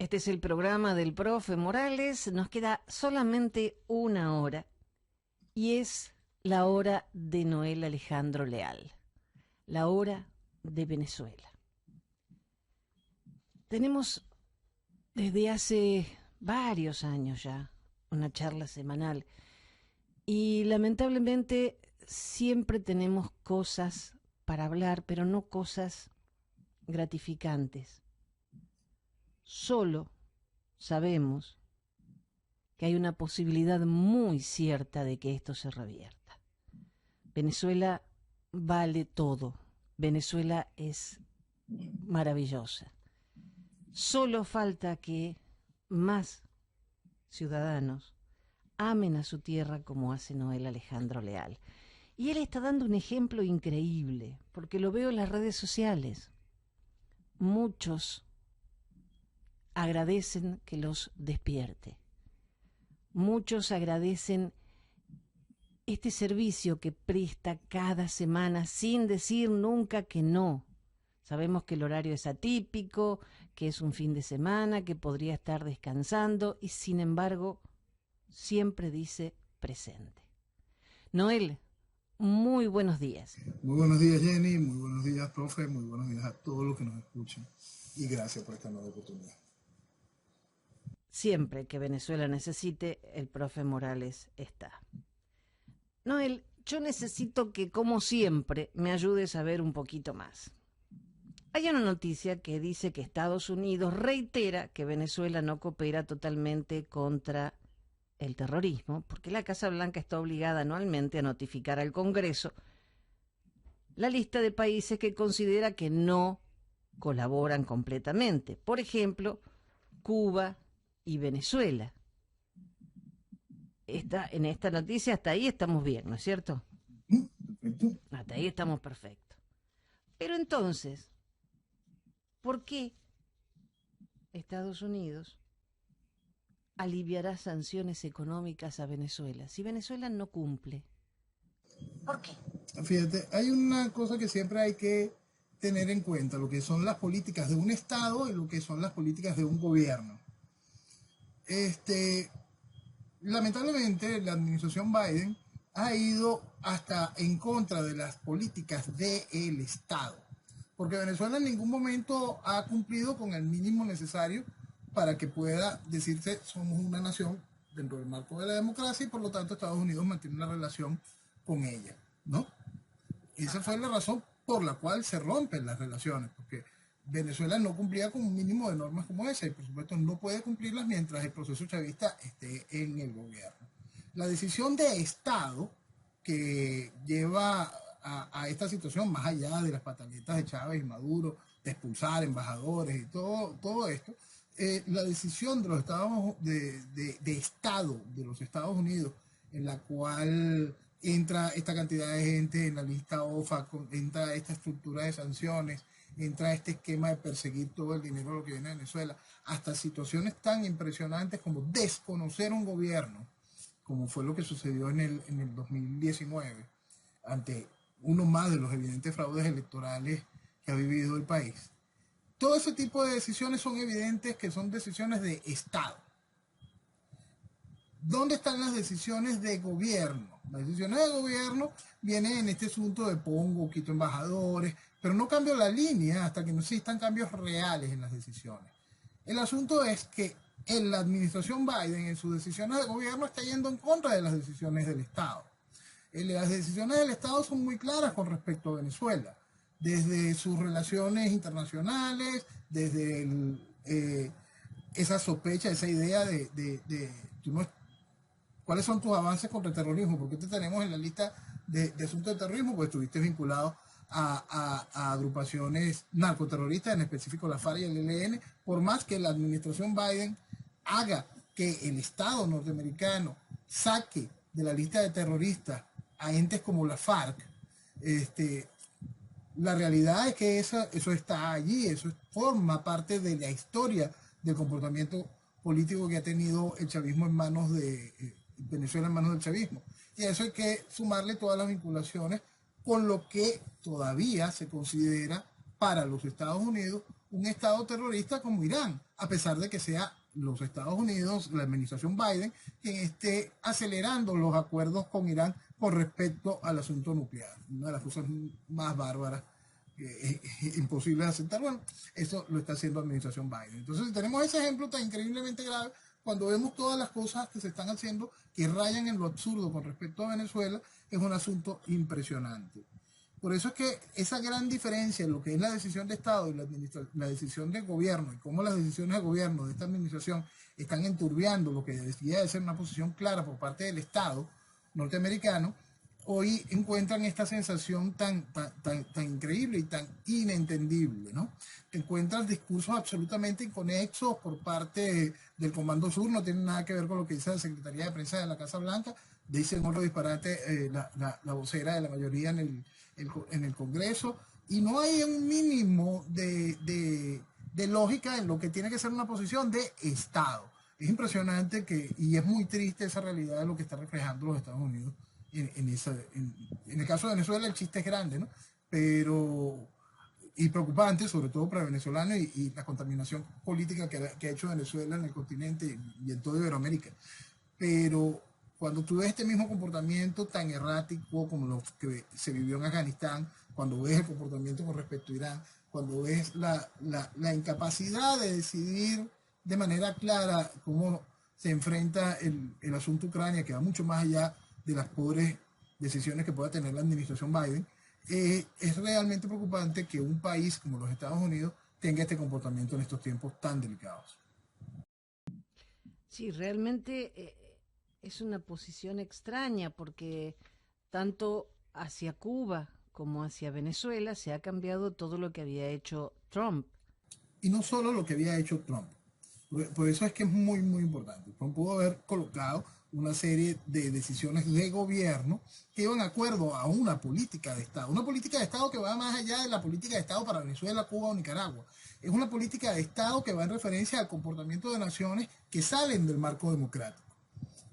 Este es el programa del profe Morales. Nos queda solamente una hora y es la hora de Noel Alejandro Leal, la hora de Venezuela. Tenemos desde hace varios años ya una charla semanal y lamentablemente siempre tenemos cosas para hablar, pero no cosas gratificantes. Solo sabemos que hay una posibilidad muy cierta de que esto se revierta. Venezuela vale todo. Venezuela es maravillosa. Solo falta que más ciudadanos amen a su tierra como hace Noel Alejandro Leal. Y él está dando un ejemplo increíble, porque lo veo en las redes sociales. Muchos agradecen que los despierte. Muchos agradecen este servicio que presta cada semana sin decir nunca que no. Sabemos que el horario es atípico, que es un fin de semana, que podría estar descansando y sin embargo siempre dice presente. Noel, muy buenos días. Muy buenos días, Jenny, muy buenos días, profe, muy buenos días a todos los que nos escuchan y gracias por esta nueva oportunidad. Siempre que Venezuela necesite, el profe Morales está. Noel, yo necesito que, como siempre, me ayudes a ver un poquito más. Hay una noticia que dice que Estados Unidos reitera que Venezuela no coopera totalmente contra el terrorismo, porque la Casa Blanca está obligada anualmente a notificar al Congreso la lista de países que considera que no colaboran completamente. Por ejemplo, Cuba y Venezuela. En esta noticia hasta ahí estamos bien, ¿no es cierto? Perfecto. Hasta ahí estamos perfectos. Pero entonces, ¿por qué Estados Unidos aliviará sanciones económicas a Venezuela si Venezuela no cumple? ¿Por qué? Fíjate, hay una cosa que siempre hay que tener en cuenta, lo que son las políticas de un Estado y lo que son las políticas de un gobierno. Lamentablemente, la administración Biden ha ido hasta en contra de las políticas del Estado, porque Venezuela en ningún momento ha cumplido con el mínimo necesario para que pueda decirse somos una nación dentro del marco de la democracia y por lo tanto Estados Unidos mantiene una relación con ella, ¿no? Esa fue la razón por la cual se rompen las relaciones, porque Venezuela no cumplía con un mínimo de normas como esa y por supuesto no puede cumplirlas mientras el proceso chavista esté en el gobierno. La decisión de Estado que lleva a esta situación, más allá de las pataletas de Chávez y Maduro, de expulsar embajadores y todo esto, la decisión de los estados de Estado de los Estados Unidos, en la cual entra esta cantidad de gente en la lista OFA, entra esta estructura de sanciones, entra este esquema de perseguir todo el dinero de lo que viene de Venezuela, hasta situaciones tan impresionantes como desconocer un gobierno, como fue lo que sucedió en el 2019, ante uno más de los evidentes fraudes electorales que ha vivido el país. Todo ese tipo de decisiones son evidentes que son decisiones de Estado. ¿Dónde están las decisiones de gobierno? Las decisiones de gobierno vienen en este asunto de pongo, quito embajadores, pero no cambio la línea hasta que no existan cambios reales en las decisiones. El asunto es que en la administración Biden, en sus decisiones de gobierno, está yendo en contra de las decisiones del Estado. Las decisiones del Estado son muy claras con respecto a Venezuela, desde sus relaciones internacionales, desde esa sospecha, esa idea ¿cuáles son tus avances contra el terrorismo? ¿Por qué te tenemos en la lista de asuntos de terrorismo? Pues estuviste vinculado a agrupaciones narcoterroristas, en específico la FARC y el ELN, por más que la administración Biden haga que el Estado norteamericano saque de la lista de terroristas a entes como la FARC, la realidad es que eso está allí, eso forma parte de la historia del comportamiento político que ha tenido el chavismo en manos de Venezuela, en manos del chavismo. Y a eso hay que sumarle todas las vinculaciones con lo que todavía se considera para los Estados Unidos un Estado terrorista como Irán, a pesar de que sea los Estados Unidos, la administración Biden, quien esté acelerando los acuerdos con Irán con respecto al asunto nuclear. Una de las cosas más bárbaras que es imposible de aceptar. Bueno, eso lo está haciendo la administración Biden. Entonces, tenemos ese ejemplo tan increíblemente grave cuando vemos todas las cosas que se están haciendo que rayan en lo absurdo con respecto a Venezuela. Es un asunto impresionante. Por eso es que esa gran diferencia en lo que es la decisión de Estado y la decisión de gobierno, y cómo las decisiones de gobierno de esta administración están enturbiando lo que debería de ser una posición clara por parte del Estado norteamericano, hoy encuentran esta sensación tan increíble y tan inentendible, ¿no? Te encuentras discursos absolutamente inconexos por parte del Comando Sur, no tienen nada que ver con lo que dice la Secretaría de Prensa de la Casa Blanca, dicen otro disparate la vocera de la mayoría en el Congreso, y no hay un mínimo de lógica en lo que tiene que ser una posición de Estado. Es impresionante y es muy triste esa realidad de lo que está reflejando los Estados Unidos en el caso de Venezuela. El chiste es grande, ¿no? Y preocupante, sobre todo para venezolanos y la contaminación política que ha hecho Venezuela en el continente y en toda Iberoamérica. Pero cuando tú ves este mismo comportamiento tan errático como lo que se vivió en Afganistán, cuando ves el comportamiento con respecto a Irán, cuando ves la incapacidad de decidir de manera clara cómo se enfrenta el asunto Ucrania, que va mucho más allá de las pobres decisiones que pueda tener la administración Biden, es realmente preocupante que un país como los Estados Unidos tenga este comportamiento en estos tiempos tan delicados. Sí, realmente es una posición extraña porque tanto hacia Cuba como hacia Venezuela se ha cambiado todo lo que había hecho Trump. Y no solo lo que había hecho Trump. Por eso es que es muy, muy importante. Trump pudo haber colocado una serie de decisiones de gobierno que iban de acuerdo a una política de Estado. Una política de Estado que va más allá de la política de Estado para Venezuela, Cuba o Nicaragua. Es una política de Estado que va en referencia al comportamiento de naciones que salen del marco democrático.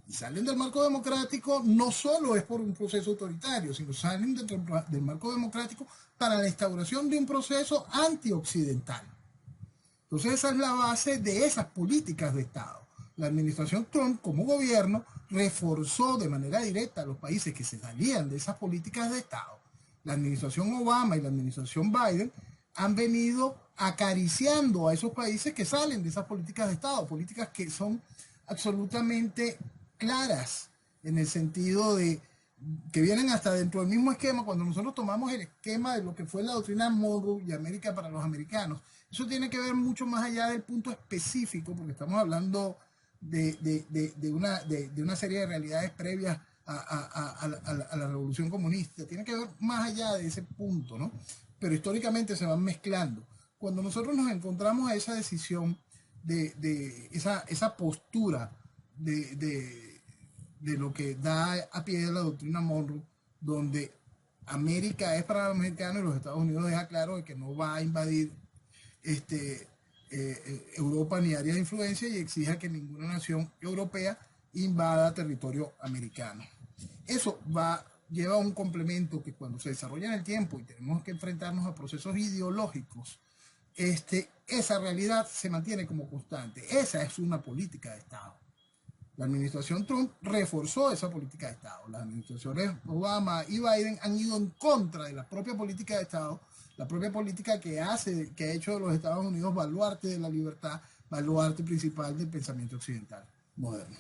Y salen del marco democrático no solo es por un proceso autoritario, sino salen del marco democrático para la instauración de un proceso antioccidental. Entonces esa es la base de esas políticas de Estado. La administración Trump como gobierno reforzó de manera directa a los países que se salían de esas políticas de Estado. La administración Obama y la administración Biden han venido acariciando a esos países que salen de esas políticas de Estado, políticas que son absolutamente claras en el sentido de que vienen hasta dentro del mismo esquema. Cuando nosotros tomamos el esquema de lo que fue la doctrina Monroe y América para los americanos, eso tiene que ver mucho más allá del punto específico, porque estamos hablando de una serie de realidades previas a la revolución comunista. Tiene que ver más allá de ese punto, ¿no? Pero históricamente se van mezclando. Cuando nosotros nos encontramos a esa decisión esa postura de lo que da a pie de la doctrina Monroe, donde América es para los americanos y los Estados Unidos deja claro de que no va a invadir Europa ni área de influencia, y exija que ninguna nación europea invada territorio americano. Eso lleva un complemento que cuando se desarrolla en el tiempo y tenemos que enfrentarnos a procesos ideológicos, esa realidad se mantiene como constante. Esa es una política de Estado. La administración Trump reforzó esa política de Estado. Las administraciones Obama y Biden han ido en contra de la propia política de Estado, la propia política que ha hecho de los Estados Unidos baluarte de la libertad, baluarte principal del pensamiento occidental moderno.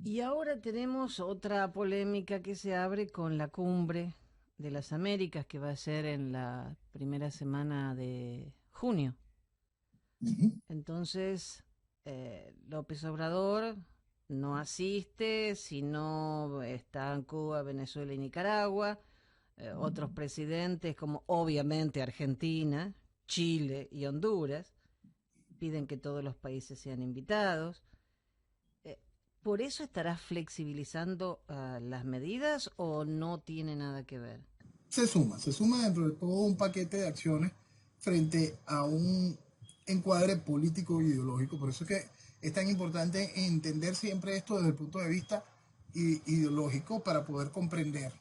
Y ahora tenemos otra polémica que se abre con la cumbre de las Américas, que va a ser en la primera semana de junio. Entonces, López Obrador no asiste, sino está en Cuba, Venezuela y Nicaragua. Otros presidentes, como obviamente Argentina, Chile y Honduras, piden que todos los países sean invitados. ¿Por eso estará flexibilizando las medidas o no tiene nada que ver? Se suma dentro de todo un paquete de acciones frente a un encuadre político e ideológico. Por eso es que es tan importante entender siempre esto desde el punto de vista ideológico para poder comprender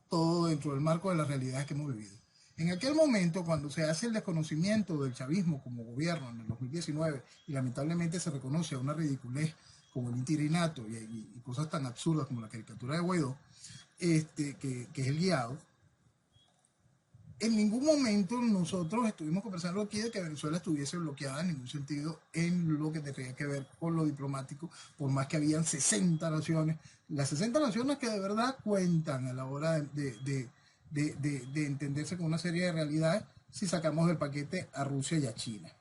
todo dentro del marco de las realidades que hemos vivido. En aquel momento, cuando se hace el desconocimiento del chavismo como gobierno en el 2019, y lamentablemente se reconoce a una ridiculez como el interinato y cosas tan absurdas como la caricatura de Guaidó, que es el guiado, en ningún momento nosotros estuvimos conversando aquí de que Venezuela estuviese bloqueada en ningún sentido en lo que tenía que ver con lo diplomático, por más que habían 60 naciones, las 60 naciones que de verdad cuentan a la hora de entenderse con una serie de realidades si sacamos del paquete a Rusia y a China.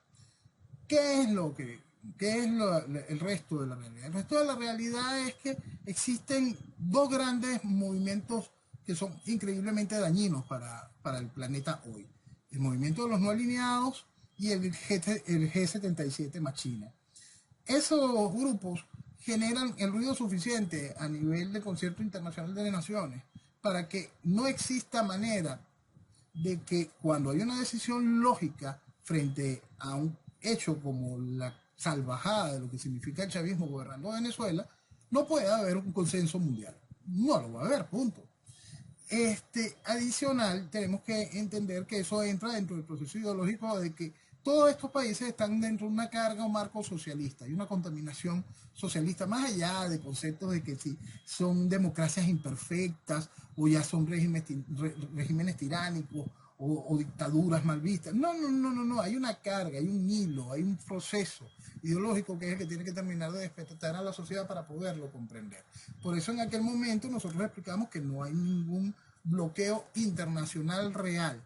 ¿Qué es el resto de la realidad? El resto de la realidad es que existen dos grandes movimientos que son increíblemente dañinos para el planeta hoy. El movimiento de los no alineados y el G77 más China. Esos grupos generan el ruido suficiente a nivel de concierto internacional de naciones para que no exista manera de que cuando hay una decisión lógica frente a un hecho como la salvajada de lo que significa el chavismo gobernando Venezuela, no puede haber un consenso mundial. No lo va a haber, punto. Adicional, tenemos que entender que eso entra dentro del proceso ideológico de que todos estos países están dentro de una carga o marco socialista y una contaminación socialista, más allá de conceptos de que si son democracias imperfectas o ya son regímenes tiránicos o dictaduras mal vistas. No, hay una carga, hay un hilo, hay un proceso ideológico que es el que tiene que terminar de despertar a la sociedad para poderlo comprender. Por eso en aquel momento nosotros explicamos que no hay ningún bloqueo internacional real.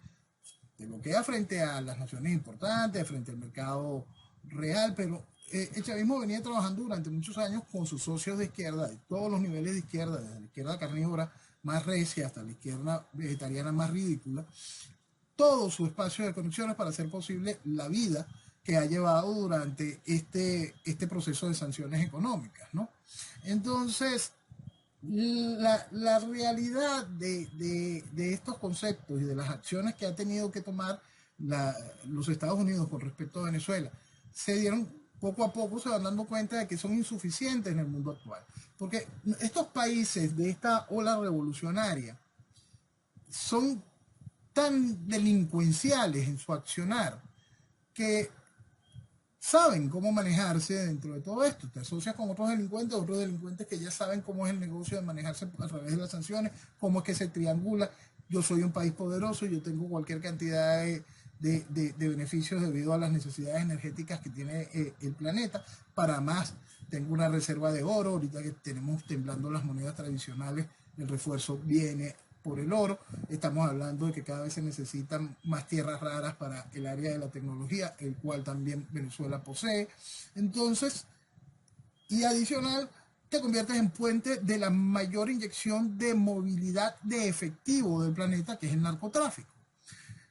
Se bloquea frente a las naciones importantes, frente al mercado real, pero el chavismo venía trabajando durante muchos años con sus socios de izquierda, de todos los niveles de izquierda, desde la izquierda carnívora más recia hasta la izquierda vegetariana más ridícula, todo su espacio de conexiones para hacer posible la vida que ha llevado durante este proceso de sanciones económicas, ¿no? Entonces, la realidad de estos conceptos y de las acciones que ha tenido que tomar los Estados Unidos con respecto a Venezuela, poco a poco se van dando cuenta de que son insuficientes en el mundo actual. Porque estos países de esta ola revolucionaria son tan delincuenciales en su accionar que saben cómo manejarse dentro de todo esto. Te asocias con otros delincuentes que ya saben cómo es el negocio de manejarse a través de las sanciones, cómo es que se triangula. Yo soy un país poderoso, yo tengo cualquier cantidad de beneficios debido a las necesidades energéticas que tiene el planeta. Para más, tengo una reserva de oro, ahorita que tenemos temblando las monedas tradicionales, el refuerzo viene por el oro. Estamos hablando de que cada vez se necesitan más tierras raras para el área de la tecnología, el cual también Venezuela posee. Entonces, y adicional, te conviertes en puente de la mayor inyección de movilidad de efectivo del planeta, que es el narcotráfico.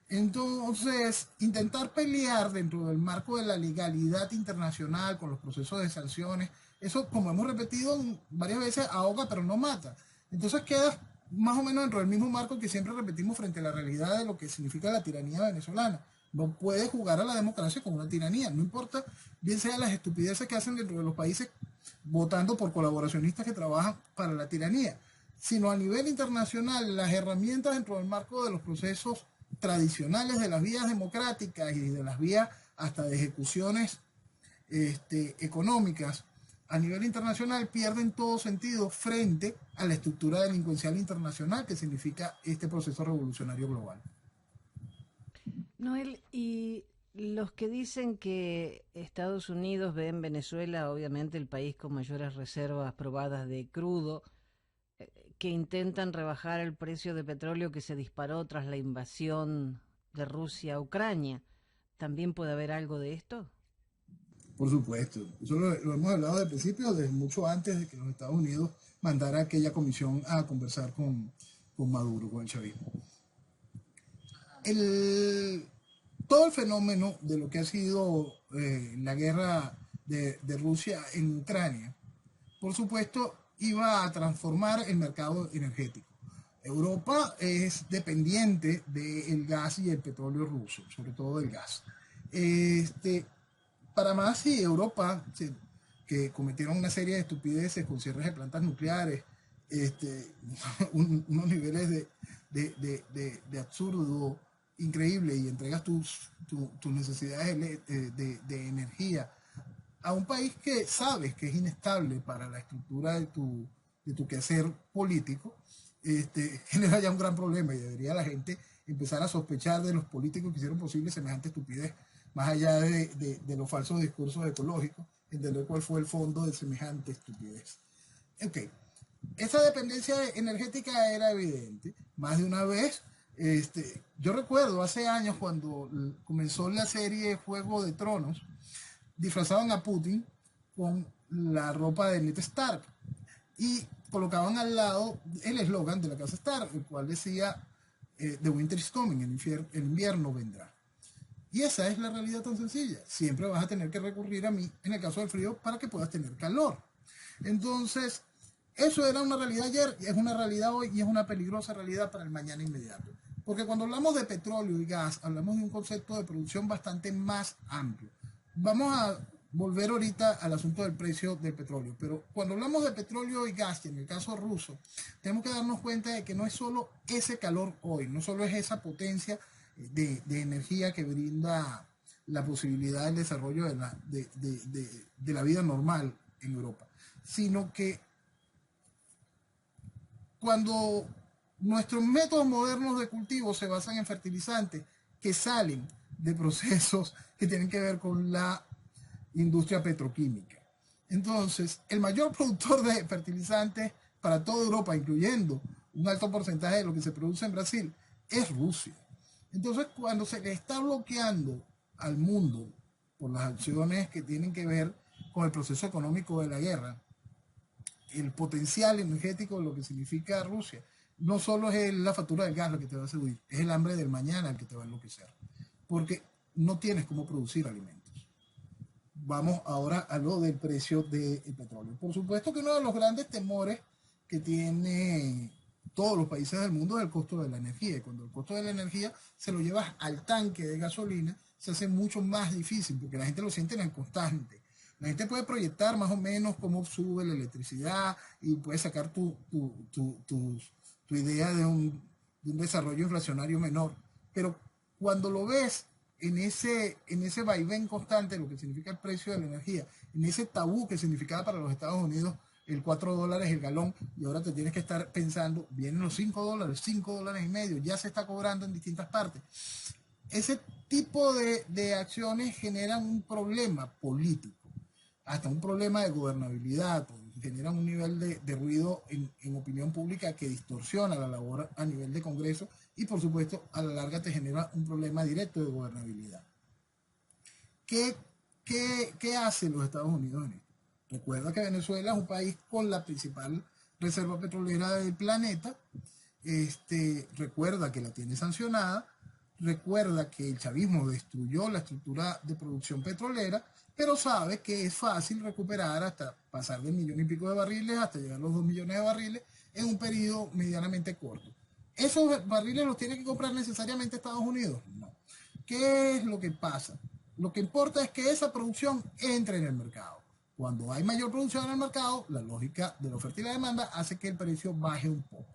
Entonces, intentar pelear dentro del marco de la legalidad internacional con los procesos de sanciones, eso, como hemos repetido varias veces, ahoga pero no mata. Entonces quedas más o menos dentro del mismo marco que siempre repetimos frente a la realidad de lo que significa la tiranía venezolana. No puedes jugar a la democracia con una tiranía, no importa bien sea las estupideces que hacen dentro de los países votando por colaboracionistas que trabajan para la tiranía, sino a nivel internacional las herramientas dentro del marco de los procesos tradicionales de las vías democráticas y de las vías hasta de ejecuciones económicas a nivel internacional pierden todo sentido frente a la estructura delincuencial internacional que significa este proceso revolucionario global. Noel, y los que dicen que Estados Unidos ve en Venezuela, obviamente, el país con mayores reservas probadas de crudo, que intentan rebajar el precio de petróleo que se disparó tras la invasión de Rusia a Ucrania, ¿también puede haber algo de esto? Por supuesto, eso lo hemos hablado desde el principio, desde mucho antes de que los Estados Unidos mandara aquella comisión a conversar con Maduro, con el chavismo. Todo el fenómeno de lo que ha sido la guerra de Rusia en Ucrania, por supuesto, iba a transformar el mercado energético. Europa es dependiente del gas y el petróleo ruso, sobre todo del gas. Para más, si Europa, que cometieron una serie de estupideces con cierres de plantas nucleares, unos niveles de absurdo increíble y entregas tus necesidades de energía a un país que sabes que es inestable para la estructura de tu quehacer político, genera ya un gran problema y debería la gente empezar a sospechar de los políticos que hicieron posible semejante estupidez, más allá de los falsos discursos ecológicos, entender cuál fue el fondo de semejante estupidez. Ok, esa dependencia energética era evidente. Más de una vez, yo recuerdo hace años cuando comenzó la serie Juego de Tronos, disfrazaban a Putin con la ropa de Ned Stark y colocaban al lado el eslogan de la casa Stark, el cual decía The Winter is coming, el invierno vendrá. Y esa es la realidad tan sencilla. Siempre vas a tener que recurrir a mí en el caso del frío para que puedas tener calor. Entonces, eso era una realidad ayer, es una realidad hoy y es una peligrosa realidad para el mañana inmediato. Porque cuando hablamos de petróleo y gas, hablamos de un concepto de producción bastante más amplio. Vamos a volver ahorita al asunto del precio del petróleo, pero cuando hablamos de petróleo y gas, y en el caso ruso, tenemos que darnos cuenta de que no es solo ese calor hoy, no solo es esa potencia de energía que brinda la posibilidad del desarrollo de la vida normal en Europa, sino que cuando nuestros métodos modernos de cultivo se basan en fertilizantes que salen de procesos que tienen que ver con la industria petroquímica. Entonces, el mayor productor de fertilizantes para toda Europa, incluyendo un alto porcentaje de lo que se produce en Brasil, es Rusia. Entonces, cuando se le está bloqueando al mundo por las acciones que tienen que ver con el proceso económico de la guerra, el potencial energético de lo que significa Rusia, no solo es la factura del gas lo que te va a seducir, es el hambre del mañana el que te va a enloquecer, porque no tienes cómo producir alimentos. Vamos ahora a lo del precio del petróleo. Por supuesto que uno de los grandes temores que tiene todos los países del mundo es el costo de la energía. Y cuando el costo de la energía se lo llevas al tanque de gasolina, se hace mucho más difícil porque la gente lo siente en el constante. La gente puede proyectar más o menos cómo sube la electricidad y puede sacar tu idea de un desarrollo inflacionario menor. Pero cuando lo ves en ese vaivén constante, lo que significa el precio de la energía, en ese tabú que significaba para los Estados Unidos el $4 el galón, y ahora te tienes que estar pensando, vienen los $5, $5.50, ya se está cobrando en distintas partes. Ese tipo de acciones generan un problema político, hasta un problema de gobernabilidad, generan un nivel de ruido en opinión pública que distorsiona la labor a nivel de Congreso y por supuesto a la larga te genera un problema directo de gobernabilidad. ¿Qué hacen los Estados Unidos en esto? Recuerda que Venezuela es un país con la principal reserva petrolera del planeta, recuerda que la tiene sancionada, recuerda que el chavismo destruyó la estructura de producción petrolera, pero sabe que es fácil recuperar hasta pasar del 1,000,000 de barriles hasta llegar a los 2 millones de barriles en un periodo medianamente corto. ¿Esos barriles los tiene que comprar necesariamente Estados Unidos? No. ¿Qué es lo que pasa? Lo que importa es que esa producción entre en el mercado. Cuando hay mayor producción en el mercado, la lógica de la oferta y la demanda hace que el precio baje un poco.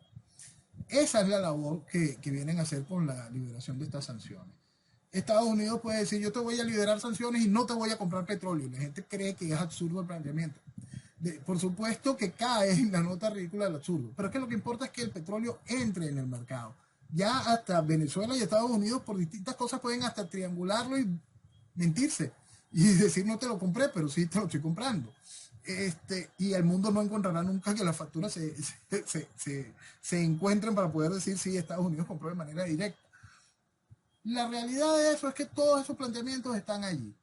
Esa es la labor que vienen a hacer con la liberación de estas sanciones. Estados Unidos puede decir, yo te voy a liberar sanciones y no te voy a comprar petróleo. La gente cree que es absurdo el planteamiento. Por supuesto que cae en la nota ridícula del absurdo, pero es que lo que importa es que el petróleo entre en el mercado. Ya hasta Venezuela y Estados Unidos por distintas cosas pueden hasta triangularlo y mentirse y decir no te lo compré, pero sí te lo estoy comprando. Y el mundo no encontrará nunca que las facturas se encuentren para poder decir si Estados Unidos compró de manera directa. La realidad de eso es que todos esos planteamientos están allí.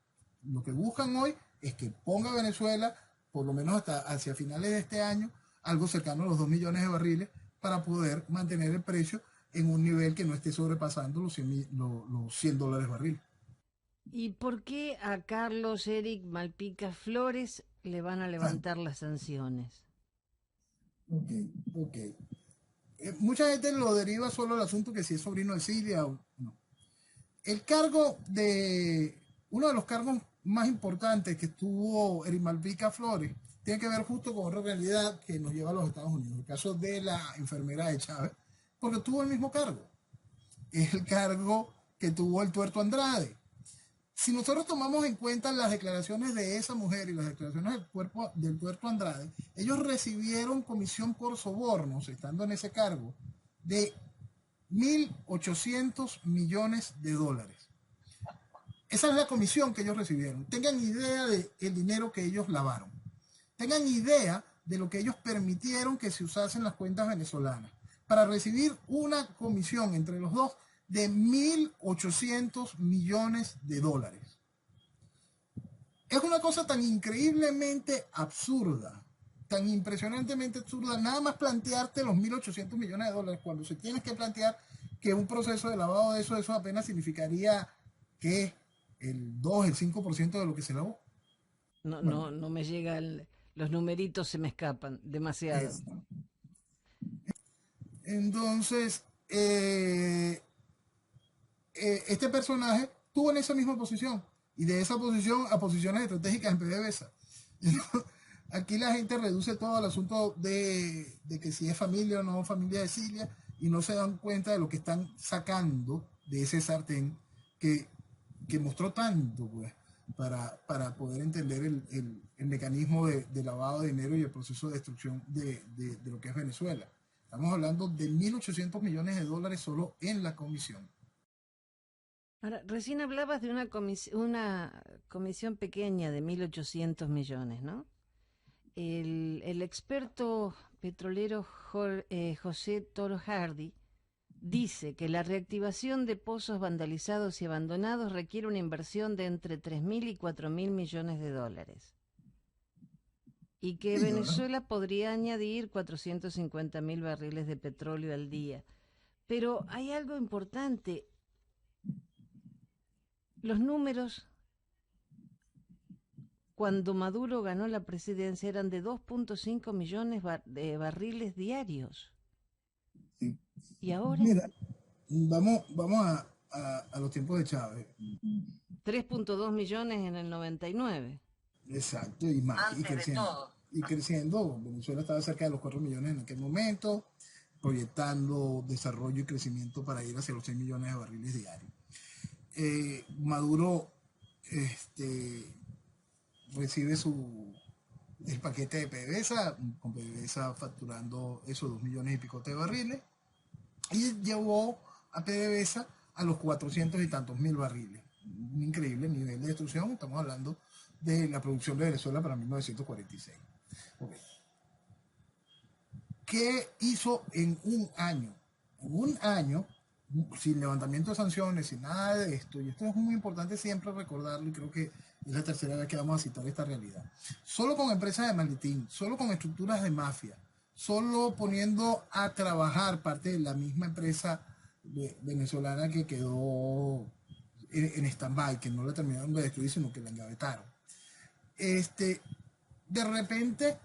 Lo que buscan hoy es que ponga Venezuela, por lo menos hasta hacia finales de este año, algo cercano a los 2 millones de barriles para poder mantener el precio en un nivel que no esté sobrepasando los $100 barril. ¿Y por qué a Carlos Eric Malpica Flores le van a levantar las sanciones? Ok. Mucha gente lo deriva solo al asunto que si es sobrino de Silvia o no. Uno de los cargos más importantes que tuvo Eric Malpica Flores tiene que ver justo con otra realidad que nos lleva a los Estados Unidos, el caso de la enfermera de Chávez, porque tuvo el mismo cargo. Es el cargo que tuvo el Tuerto Andrade. Si nosotros tomamos en cuenta las declaraciones de esa mujer y las declaraciones del Tuerto Andrade, ellos recibieron comisión por sobornos, estando en ese cargo, de 1.800 millones de dólares. Esa es la comisión que ellos recibieron. Tengan idea del dinero que ellos lavaron. Tengan idea de lo que ellos permitieron que se usasen las cuentas venezolanas para recibir una comisión entre los dos de 1.800 millones de dólares. Es una cosa tan increíblemente absurda, tan impresionantemente absurda, nada más plantearte los 1.800 millones de dólares cuando se tiene que plantear que un proceso de lavado de eso apenas significaría que el 2, el 5% de lo que se lavó. No me llegan, los numeritos se me escapan demasiado. Entonces, este personaje estuvo en esa misma posición y de esa posición a posiciones estratégicas en PDVSA. Aquí la gente reduce todo al asunto de que si es familia o no familia de Cilia y no se dan cuenta de lo que están sacando de ese sartén que mostró tanto, pues, para poder entender el mecanismo de lavado de dinero y el proceso de destrucción de lo que es Venezuela. Estamos hablando de 1.800 millones de dólares solo en la comisión. Ahora, recién hablabas de una comisión pequeña de 1.800 millones, ¿no? El experto petrolero José Toro Hardy dice que la reactivación de pozos vandalizados y abandonados requiere una inversión de entre 3.000 y 4.000 millones de dólares. Y que Sí, Venezuela podría añadir 450.000 barriles de petróleo al día. Pero hay algo importante. Los números, cuando Maduro ganó la presidencia, eran de 2.5 millones de barriles diarios. Sí. ¿Y ahora? Mira, vamos a los tiempos de Chávez. 3.2 millones en el 99. Exacto, y más, Antes y creciendo. de todo. Y creciendo. Venezuela estaba cerca de los 4 millones en aquel momento, proyectando desarrollo y crecimiento para ir hacia los 6 millones de barriles diarios. Maduro recibe el paquete de PDVSA, con PDVSA facturando esos 2 millones y pico de barriles, y llevó a PDVSA a los 400 y tantos mil barriles. Un increíble nivel de destrucción. Estamos hablando de la producción de Venezuela para 1946. Okay. ¿Qué hizo en un año? En un año, sin levantamiento de sanciones, sin nada de esto, y esto es muy importante siempre recordarlo, y creo que es la tercera vez que vamos a citar esta realidad. Solo con empresas de maletín, solo con estructuras de mafia, solo poniendo a trabajar parte de la misma empresa venezolana que quedó en stand-by, que no la terminaron de destruir, sino que la engavetaron. De repente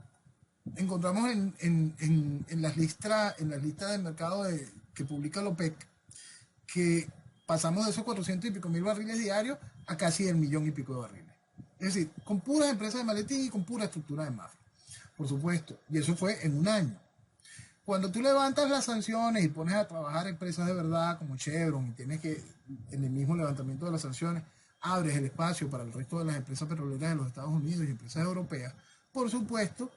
encontramos en las listas de mercado que publica la OPEC que pasamos de esos 400 y pico mil barriles diarios a casi el 1.000.000 y pico de barriles. Es decir, con puras empresas de maletín y con pura estructura de mafia, por supuesto. Y eso fue en un año. Cuando tú levantas las sanciones y pones a trabajar empresas de verdad como Chevron y tienes que, en el mismo levantamiento de las sanciones, abres el espacio para el resto de las empresas petroleras de los Estados Unidos y empresas europeas, por supuesto,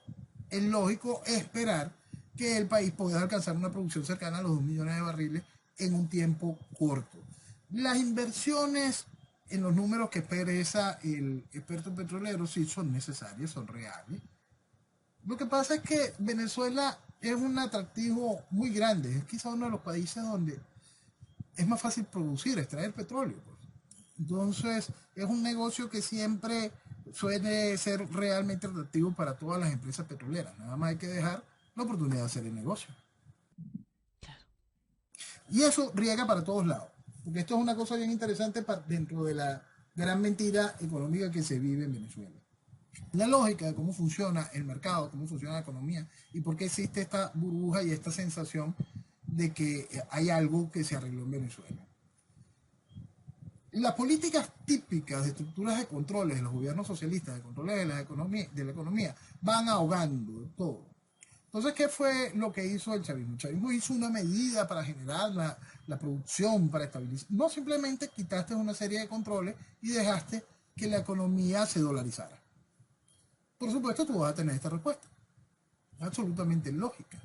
es lógico esperar que el país pueda alcanzar una producción cercana a los 2 millones de barriles en un tiempo corto. Las inversiones en los números que expresa el experto petrolero sí son necesarias, son reales. Lo que pasa es que Venezuela es un atractivo muy grande, es quizá uno de los países donde es más fácil producir, extraer petróleo. Pues. Entonces, es un negocio que siempre suele ser realmente atractivo para todas las empresas petroleras. Nada más hay que dejar la oportunidad de hacer el negocio. Claro. Y eso riega para todos lados. Porque esto es una cosa bien interesante dentro de la gran mentira económica que se vive en Venezuela. La lógica de cómo funciona el mercado, cómo funciona la economía y por qué existe esta burbuja y esta sensación de que hay algo que se arregló en Venezuela. Las políticas típicas de estructuras de controles de los gobiernos socialistas, de controles de la economía, van ahogando todo. Entonces, ¿qué fue lo que hizo el chavismo? El chavismo hizo una medida para generar la producción, para estabilizar. No simplemente quitaste una serie de controles y dejaste que la economía se dolarizara. Por supuesto, tú vas a tener esta respuesta. Es absolutamente lógica.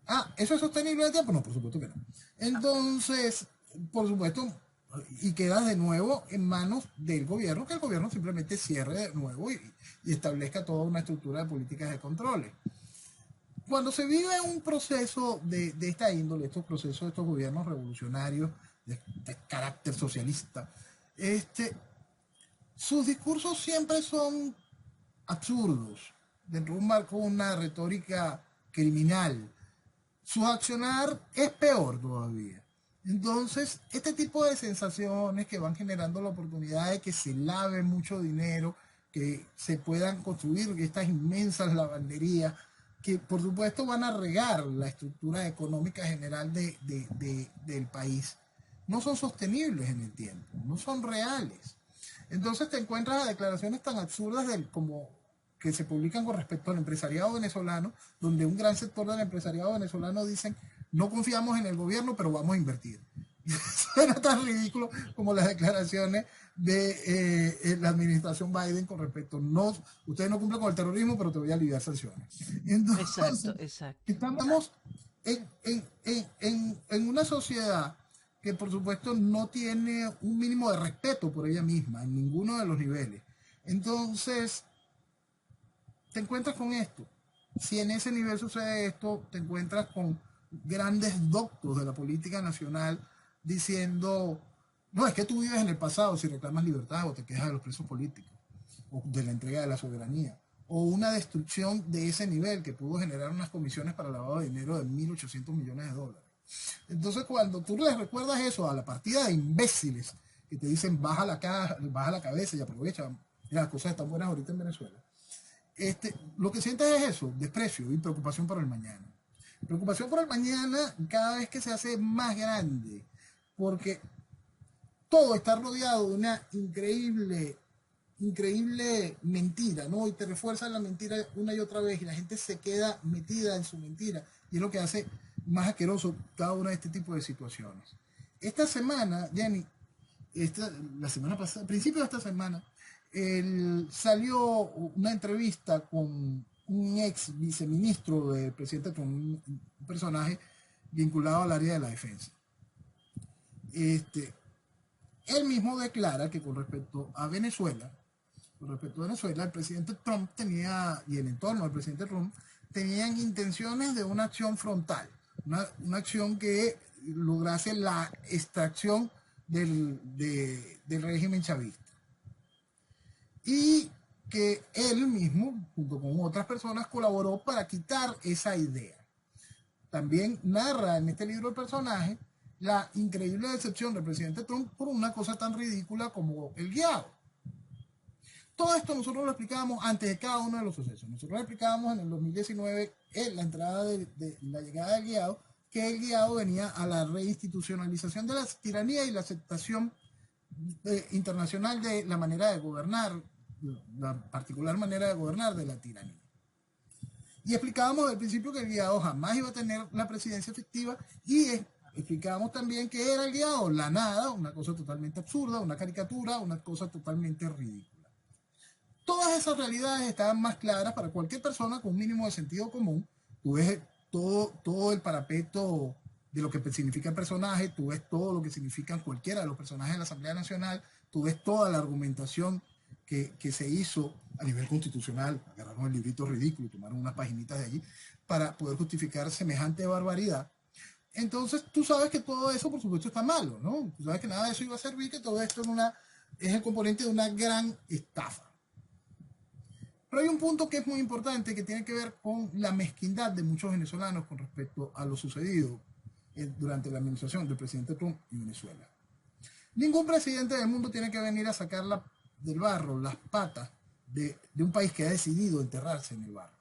Ah, ¿eso es sostenible de tiempo? No, por supuesto que no. Entonces, por supuesto, y quedas de nuevo en manos del gobierno, que el gobierno simplemente cierre de nuevo y establezca toda una estructura de políticas de controles. Cuando se vive un proceso de esta índole, estos procesos de estos gobiernos revolucionarios de carácter socialista, sus discursos siempre son absurdos, dentro de un marco de una retórica criminal. Su accionar es peor todavía. Entonces, este tipo de sensaciones que van generando la oportunidad de que se lave mucho dinero, que se puedan construir estas inmensas lavanderías, que por supuesto van a regar la estructura económica general del país, no son sostenibles en el tiempo, no son reales. Entonces te encuentras a declaraciones tan absurdas como que se publican con respecto al empresariado venezolano, donde un gran sector del empresariado venezolano dicen, no confiamos en el gobierno, pero vamos a invertir. Suena tan ridículo como las declaraciones de la administración Biden con respecto, no, ustedes no cumplen con el terrorismo, pero te voy a aliviar sanciones. Exacto, Entonces, exacto. estamos en una sociedad que por supuesto no tiene un mínimo de respeto por ella misma en ninguno de los niveles. Entonces, te encuentras con esto. Si en ese nivel sucede esto, te encuentras con grandes doctos de la política nacional diciendo, no, es que tú vives en el pasado si reclamas libertad o te quejas de los presos políticos o de la entrega de la soberanía, o una destrucción de ese nivel que pudo generar unas comisiones para lavado de dinero de 1.800 millones de dólares. Entonces, cuando tú les recuerdas eso a la partida de imbéciles que te dicen baja la cabeza y aprovecha, las cosas están buenas ahorita en Venezuela, lo que sientes es eso, desprecio y preocupación por el mañana. Preocupación por el mañana cada vez que se hace más grande, porque todo está rodeado de una increíble mentira, ¿no? Y te refuerzan la mentira una y otra vez y la gente se queda metida en su mentira y es lo que hace más asqueroso cada una de este tipo de situaciones. Esta semana, Jenny, la semana pasada, al principio de esta semana, salió una entrevista con un ex viceministro del presidente Trump, un personaje vinculado al área de la defensa. Él mismo declara que con respecto a Venezuela, el presidente Trump tenía, y el entorno del presidente Trump, tenían intenciones de una acción frontal, una acción que lograse la extracción del régimen chavista. Y que él mismo, junto con otras personas, colaboró para quitar esa idea. También narra en este libro el personaje la increíble decepción del presidente Trump por una cosa tan ridícula como el guiado. Todo esto nosotros lo explicábamos antes de cada uno de los sucesos. Nosotros lo explicábamos en el 2019, en la entrada de la llegada del guiado, que el guiado venía a la reinstitucionalización de la tiranía y la aceptación internacional de la manera de gobernar, la particular manera de gobernar de la tiranía. Y explicábamos al principio que el guiado jamás iba a tener la presidencia efectiva y explicábamos también que era el guiado la nada, una cosa totalmente absurda, una caricatura, una cosa totalmente ridícula. Todas esas realidades estaban más claras para cualquier persona con un mínimo de sentido común. Tú ves todo el parapeto de lo que significa el personaje, tú ves todo lo que significan cualquiera de los personajes de la Asamblea Nacional, tú ves toda la argumentación que se hizo a nivel constitucional, agarraron el librito ridículo y tomaron unas paginitas de allí para poder justificar semejante barbaridad. Entonces tú sabes que todo eso por supuesto está malo, ¿no? Tú sabes que nada de eso iba a servir, que todo esto es el componente de una gran estafa. Pero hay un punto que es muy importante que tiene que ver con la mezquindad de muchos venezolanos con respecto a lo sucedido durante la administración del presidente Trump en Venezuela. Ningún presidente del mundo tiene que venir a sacar del barro las patas de un país que ha decidido enterrarse en el barro.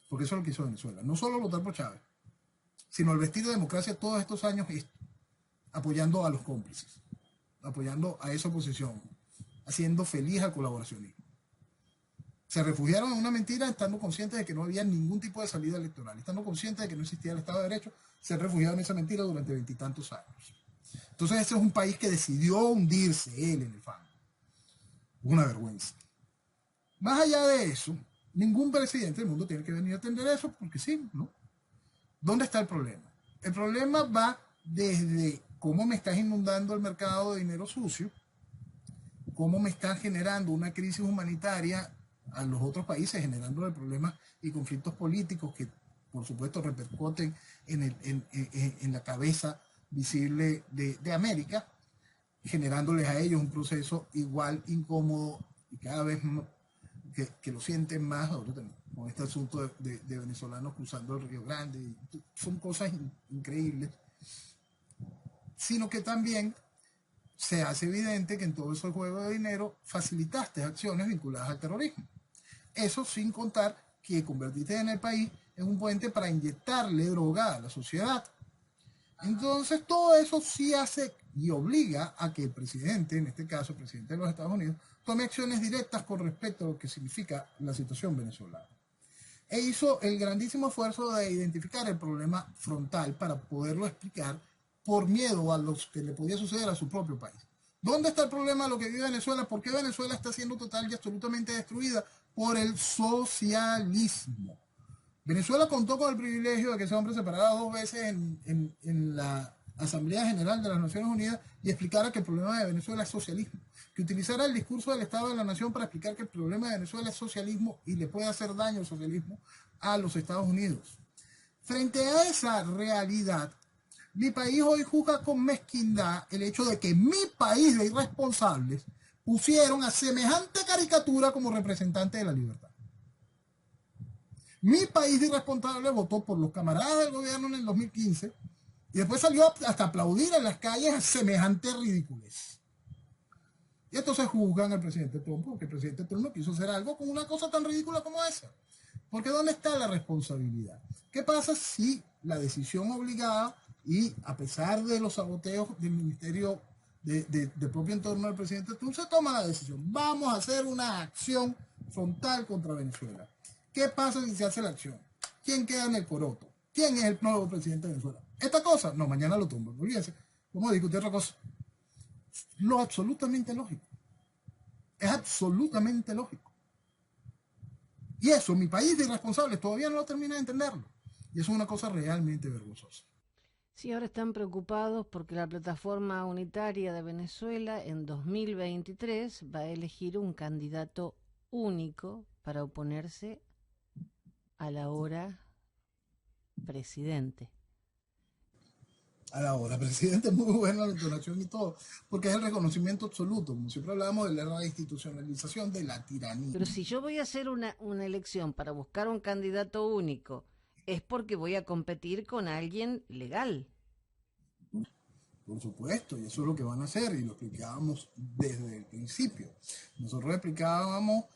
Porque eso es lo que hizo Venezuela. No solo votar por Chávez, sino el vestir de democracia todos estos años apoyando a los cómplices, apoyando a esa oposición, haciendo feliz al colaboracionismo. Se refugiaron en una mentira estando conscientes de que no había ningún tipo de salida electoral, estando conscientes de que no existía el Estado de Derecho, se refugiaron en esa mentira durante 20 y tantos años. Entonces ese es un país que decidió hundirse él en el fango. Una vergüenza. Más allá de eso, ningún presidente del mundo tiene que venir a atender eso porque sí, ¿no? ¿Dónde está el problema? El problema va desde cómo me estás inundando el mercado de dinero sucio, cómo me estás generando una crisis humanitaria a los otros países, generando problemas y conflictos políticos que, por supuesto, repercuten en la cabeza visible de América, generándoles a ellos un proceso igual incómodo y cada vez más, que lo sienten más ahorita con este asunto de venezolanos cruzando el Río Grande. Son cosas increíbles, sino que también se hace evidente que en todo ese juego de dinero facilitaste acciones vinculadas al terrorismo. Eso sin contar que convertiste en el país en un puente para inyectarle droga a la sociedad. Entonces todo eso sí hace y obliga a que el presidente, en este caso el presidente de los Estados Unidos, tome acciones directas con respecto a lo que significa la situación venezolana. E hizo el grandísimo esfuerzo de identificar el problema frontal para poderlo explicar por miedo a lo que le podía suceder a su propio país. ¿Dónde está el problema de lo que vive Venezuela? ¿Por qué Venezuela está siendo total y absolutamente destruida? Por el socialismo. Venezuela contó con el privilegio de que ese hombre se parara 2 veces en la Asamblea General de las Naciones Unidas y explicara que el problema de Venezuela es socialismo. Que utilizara el discurso del Estado de la Nación para explicar que el problema de Venezuela es socialismo y le puede hacer daño el socialismo a los Estados Unidos. Frente a esa realidad, mi país hoy juzga con mezquindad el hecho de que mi país de irresponsables pusieron a semejante caricatura como representante de la libertad. Mi país de irresponsables votó por los camaradas del gobierno en el 2015 y después salió hasta aplaudir en las calles a semejante ridiculez. Y entonces juzgan al presidente Trump porque el presidente Trump no quiso hacer algo con una cosa tan ridícula como esa. Porque ¿dónde está la responsabilidad? ¿Qué pasa si la decisión obligada y a pesar de los saboteos del ministerio del propio entorno del presidente Trump se toma la decisión? Vamos a hacer una acción frontal contra Venezuela. ¿Qué pasa si se hace la acción? ¿Quién queda en el coroto? ¿Quién es el nuevo presidente de Venezuela? ¿Esta cosa? No, mañana lo tumban. Olvídense. Vamos a discutir otra cosa. Lo absolutamente lógico. Es absolutamente lógico. Y eso, mi país de irresponsables todavía no lo termina de entenderlo. Y eso es una cosa realmente vergonzosa. Sí, ahora están preocupados porque la plataforma unitaria de Venezuela en 2023 va a elegir un candidato único para oponerse a la hora presidente. A la hora, presidente, es muy buena la entonación y todo, porque es el reconocimiento absoluto, como siempre hablamos de la institucionalización de la tiranía. Pero si yo voy a hacer una elección para buscar un candidato único, es porque voy a competir con alguien legal. Por supuesto, y eso es lo que van a hacer, y lo explicábamos desde el principio. Nosotros explicábamos,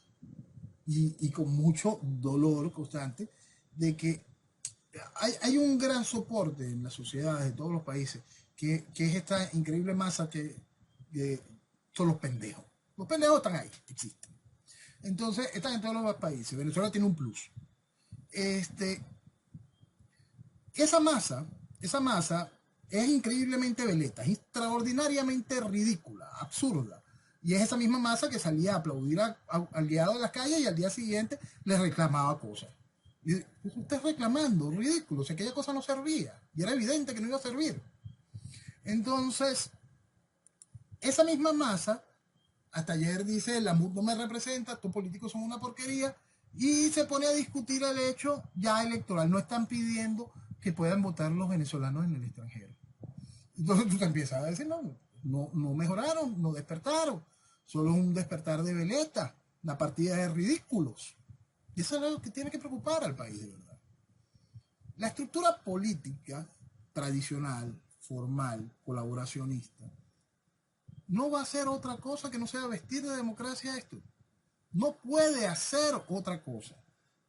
y con mucho dolor constante, de que hay un gran soporte en las sociedades de todos los países, que es esta increíble masa que son los pendejos. Los pendejos están ahí, existen. Entonces, están en todos los países. Venezuela tiene un plus. Esa masa es increíblemente veleta, es extraordinariamente ridícula, absurda. Y es esa misma masa que salía a aplaudir al guiado de las calles y al día siguiente le reclamaba cosas. Y usted reclamando, ridículo, o sea, aquella cosa no servía. Y era evidente que no iba a servir. Entonces, esa misma masa, hasta ayer dice, la MUD no me representa, estos políticos son una porquería, y se pone a discutir el hecho ya electoral. No están pidiendo que puedan votar los venezolanos en el extranjero. Entonces tú te empiezas a decir, no mejoraron, no despertaron, solo un despertar de veleta, la partida de ridículos. Y eso es lo que tiene que preocupar al país, de verdad. La estructura política tradicional, formal, colaboracionista, no va a hacer otra cosa que no sea vestir de democracia esto. No puede hacer otra cosa.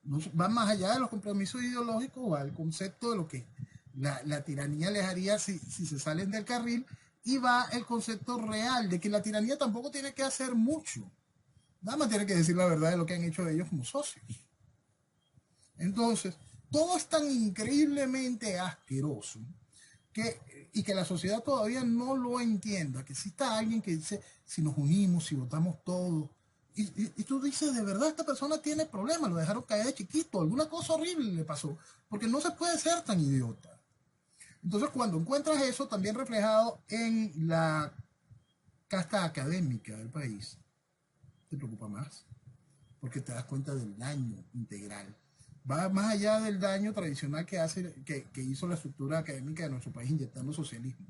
No, va más allá de los compromisos ideológicos, va al concepto de lo que la tiranía les haría si se salen del carril, y va el concepto real de que la tiranía tampoco tiene que hacer mucho. Nada más tiene que decir la verdad de lo que han hecho ellos como socios. Entonces, todo es tan increíblemente asqueroso y que la sociedad todavía no lo entienda, que exista alguien que dice, si nos unimos, si votamos todos, y tú dices, de verdad, esta persona tiene problemas, lo dejaron caer de chiquito, alguna cosa horrible le pasó, porque no se puede ser tan idiota. Entonces, cuando encuentras eso también reflejado en la casta académica del país, te preocupa más, porque te das cuenta del daño integral. Va más allá del daño tradicional que hizo la estructura académica de nuestro país inyectando socialismo.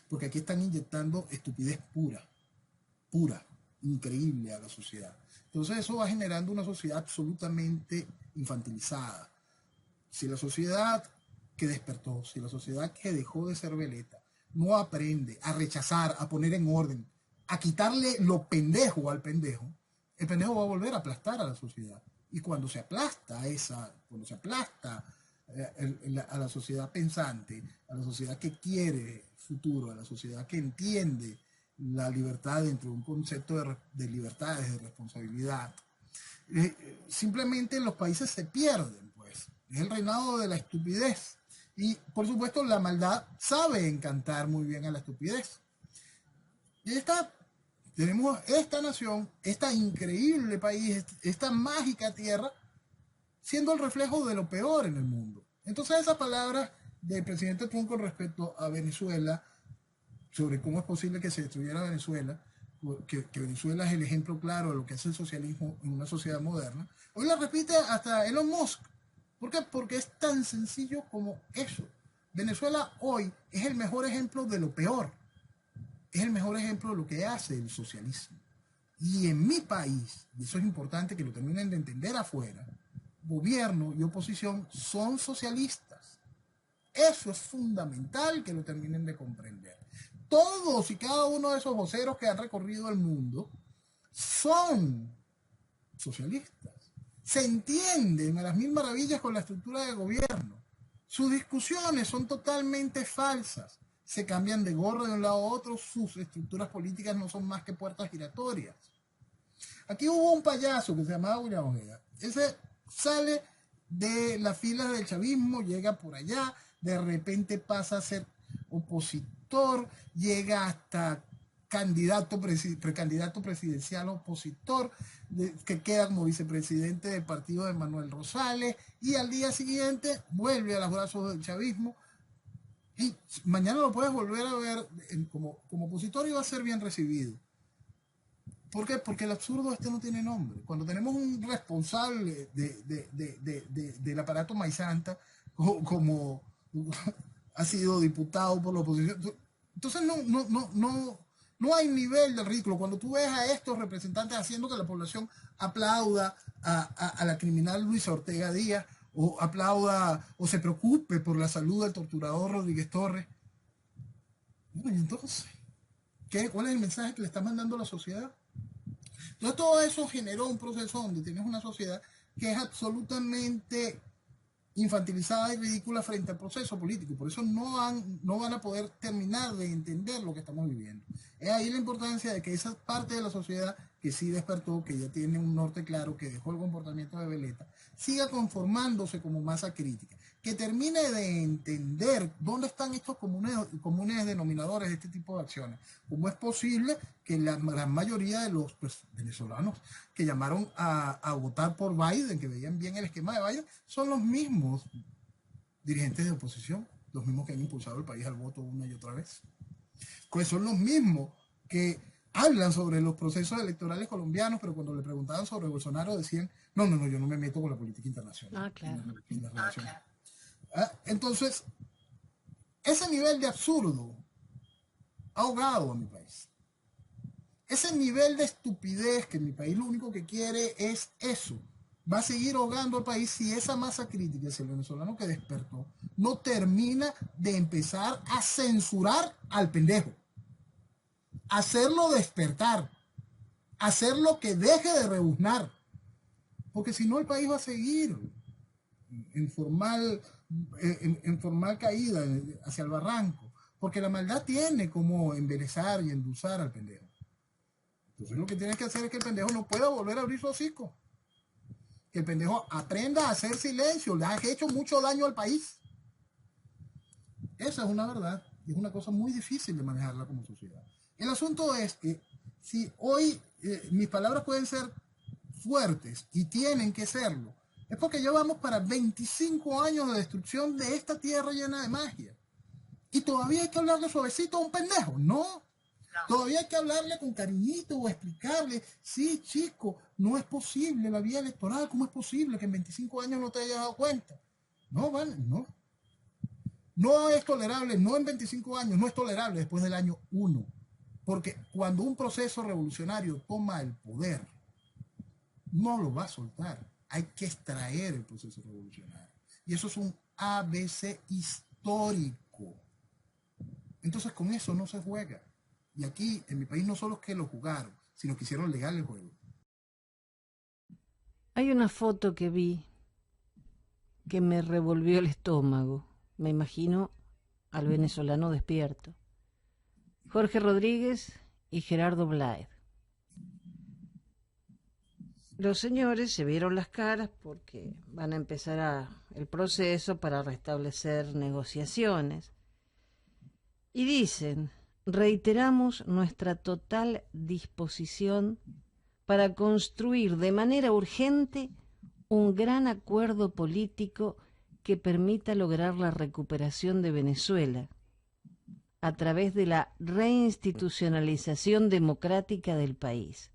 Porque aquí están inyectando estupidez pura, increíble a la sociedad. Entonces eso va generando una sociedad absolutamente infantilizada. Si la sociedad que despertó, si la sociedad que dejó de ser veleta, no aprende a rechazar, a poner en orden, a quitarle lo pendejo al pendejo, el pendejo va a volver a aplastar a la sociedad. Y cuando se aplasta a la sociedad pensante, a la sociedad que quiere futuro, a la sociedad que entiende la libertad dentro de un concepto de libertades, de responsabilidad, simplemente los países se pierden, pues. Es el reinado de la estupidez. Y, por supuesto, la maldad sabe encantar muy bien a la estupidez. Y tenemos esta nación, este increíble país, esta mágica tierra, siendo el reflejo de lo peor en el mundo. Entonces esas palabras del presidente Trump con respecto a Venezuela, sobre cómo es posible que se destruyera Venezuela, que Venezuela es el ejemplo claro de lo que es el socialismo en una sociedad moderna, hoy la repite hasta Elon Musk. ¿Por qué? Porque es tan sencillo como eso. Venezuela hoy es el mejor ejemplo de lo peor. Es el mejor ejemplo de lo que hace el socialismo. Y en mi país, y eso es importante que lo terminen de entender afuera, gobierno y oposición son socialistas. Eso es fundamental que lo terminen de comprender. Todos y cada uno de esos voceros que han recorrido el mundo son socialistas. Se entienden a las mil maravillas con la estructura de gobierno. Sus discusiones son totalmente falsas. Se cambian de gorro de un lado a otro, sus estructuras políticas no son más que puertas giratorias. Aquí hubo un payaso que se llamaba William Ojeda. Ese sale de las filas del chavismo, llega por allá, de repente pasa a ser opositor, llega hasta precandidato presidencial opositor, que queda como vicepresidente del partido de Manuel Rosales, y al día siguiente vuelve a los brazos del chavismo. Y mañana lo puedes volver a ver como opositor y va a ser bien recibido. ¿Por qué? Porque el absurdo no tiene nombre. Cuando tenemos un responsable del aparato Maizanta, como ha sido diputado por la oposición, entonces no hay nivel de ridículo. Cuando tú ves a estos representantes haciendo que la población aplauda a la criminal Luisa Ortega Díaz, o aplauda o se preocupe por la salud del torturador Rodríguez Torres. Bueno, y entonces, ¿cuál es el mensaje que le está mandando a la sociedad? Entonces todo eso generó un proceso donde tienes una sociedad que es absolutamente infantilizada y ridícula frente al proceso político. Por eso no van a poder terminar de entender lo que estamos viviendo. Es ahí la importancia de que esa parte de la sociedad que sí despertó, que ya tiene un norte claro, que dejó el comportamiento de veleta, siga conformándose como masa crítica, que termine de entender dónde están estos comunes denominadores de este tipo de acciones. ¿Cómo es posible que la gran mayoría de los venezolanos que llamaron a votar por Biden, que veían bien el esquema de Biden, son los mismos dirigentes de oposición, los mismos que han impulsado el país al voto una y otra vez? Pues son los mismos que hablan sobre los procesos electorales colombianos, pero cuando le preguntaban sobre Bolsonaro decían, no, yo no me meto con la política internacional. Claro. En las relaciones. Entonces, ese nivel de absurdo ha ahogado a mi país. Ese nivel de estupidez que mi país lo único que quiere es eso. Va a seguir ahogando al país si esa masa crítica, si el venezolano que despertó, no termina de empezar a censurar al pendejo. Hacerlo despertar. Hacerlo que deje de rebuznar. Porque si no el país va a seguir en formal caída hacia el barranco. Porque la maldad tiene como embelezar y endulzar al pendejo. Entonces lo que tienes que hacer es que el pendejo no pueda volver a abrir su hocico. Que el pendejo aprenda a hacer silencio. Le has hecho mucho daño al país. Esa es una verdad. Es una cosa muy difícil de manejarla como sociedad. El asunto es que si hoy mis palabras pueden ser fuertes y tienen que serlo, es porque llevamos para 25 años de destrucción de esta tierra llena de magia. Y todavía hay que hablarle suavecito a un pendejo, ¿no? Todavía hay que hablarle con cariñito o explicarle, sí, chico, no es posible la vía electoral, ¿cómo es posible que en 25 años no te hayas dado cuenta? No, vale, no. No es tolerable, no en 25 años, no es tolerable después del año 1. Porque cuando un proceso revolucionario toma el poder, no lo va a soltar. Hay que extraer el proceso revolucionario. Y eso es un ABC histórico. Entonces con eso no se juega. Y aquí en mi país no solo es que lo jugaron, sino que hicieron legal el juego. Hay una foto que vi que me revolvió el estómago. Me imagino al venezolano despierto. Jorge Rodríguez y Gerardo Bláez. Los señores se vieron las caras porque van a empezar el proceso para restablecer negociaciones. Y dicen, reiteramos nuestra total disposición para construir de manera urgente un gran acuerdo político que permita lograr la recuperación de Venezuela a través de la reinstitucionalización democrática del país,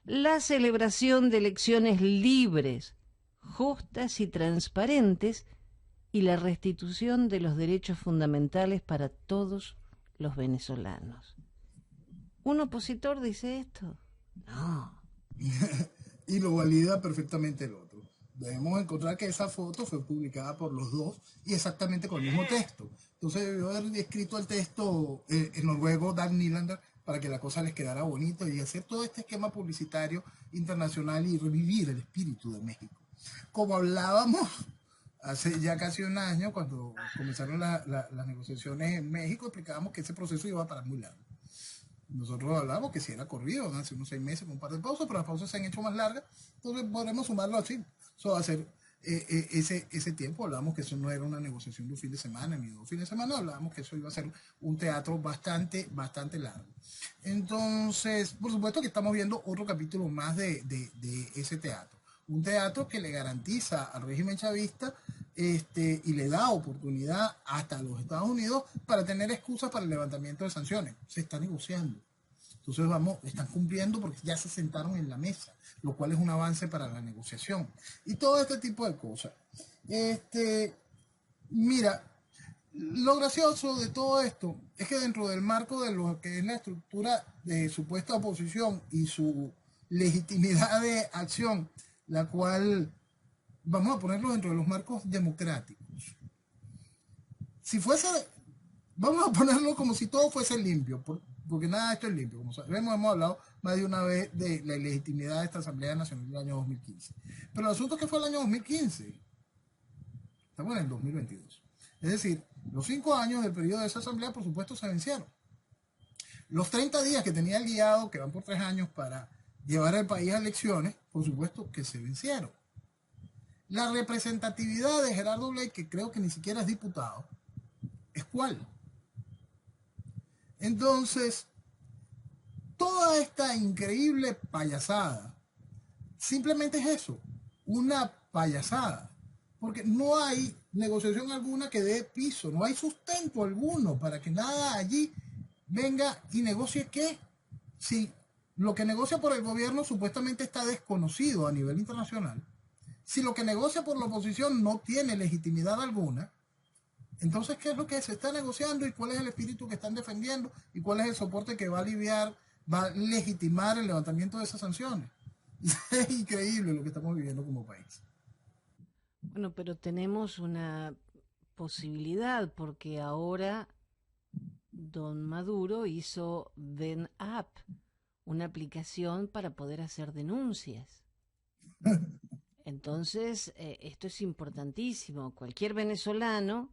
la celebración de elecciones libres, justas y transparentes y la restitución de los derechos fundamentales para todos los venezolanos. ¿Un opositor dice esto? No. Y lo valida perfectamente el otro. Debemos encontrar que esa foto fue publicada por los dos y exactamente con el mismo texto. Entonces debió haber escrito el texto en noruego Dan Nylander para que la cosa les quedara bonito y hacer todo este esquema publicitario internacional y revivir el espíritu de México. Como hablábamos hace ya casi un año, cuando comenzaron las negociaciones en México, explicábamos que ese proceso iba para muy largo. Nosotros hablamos que si era corrido, ¿no? Hace unos 6 meses con un par de pausas, pero las pausas se han hecho más largas, entonces podremos sumarlo así. Eso va a ser ese tiempo. Hablábamos que eso no era una negociación de un fin de semana ni de 2 fines de semana, hablábamos que eso iba a ser un teatro bastante largo. Entonces, por supuesto que estamos viendo otro capítulo más de ese teatro. Un teatro que le garantiza al régimen chavista y le da oportunidad hasta a los Estados Unidos para tener excusas para el levantamiento de sanciones. Se está negociando. Entonces están cumpliendo porque ya se sentaron en la mesa, lo cual es un avance para la negociación. Y todo este tipo de cosas. Mira, lo gracioso de todo esto es que dentro del marco de lo que es la estructura de supuesta oposición y su legitimidad de acción, la cual vamos a ponerlo dentro de los marcos democráticos. Si fuese, vamos a ponerlo como si todo fuese limpio, porque nada de esto es limpio. Como sabemos, hemos hablado más de una vez de la ilegitimidad de esta Asamblea Nacional del año 2015. Pero el asunto es que fue el año 2015. Estamos en el 2022. Es decir, los 5 años del periodo de esa Asamblea, por supuesto, se vencieron. Los 30 días que tenía el guiado, que van por 3 años para llevar al país a elecciones, por supuesto que se vencieron. La representatividad de Gerardo Blake, que creo que ni siquiera es diputado, ¿es cuál? Entonces, toda esta increíble payasada, simplemente es eso, una payasada, porque no hay negociación alguna que dé piso, no hay sustento alguno para que nada allí venga y negocie qué. Si lo que negocia por el gobierno supuestamente está desconocido a nivel internacional, si lo que negocia por la oposición no tiene legitimidad alguna, entonces, ¿qué es lo que se está negociando y cuál es el espíritu que están defendiendo y cuál es el soporte que va a aliviar, va a legitimar el levantamiento de esas sanciones? Es increíble lo que estamos viviendo como país. Bueno, pero tenemos una posibilidad porque ahora don Maduro hizo VenApp, una aplicación para poder hacer denuncias. Entonces, esto es importantísimo. Cualquier venezolano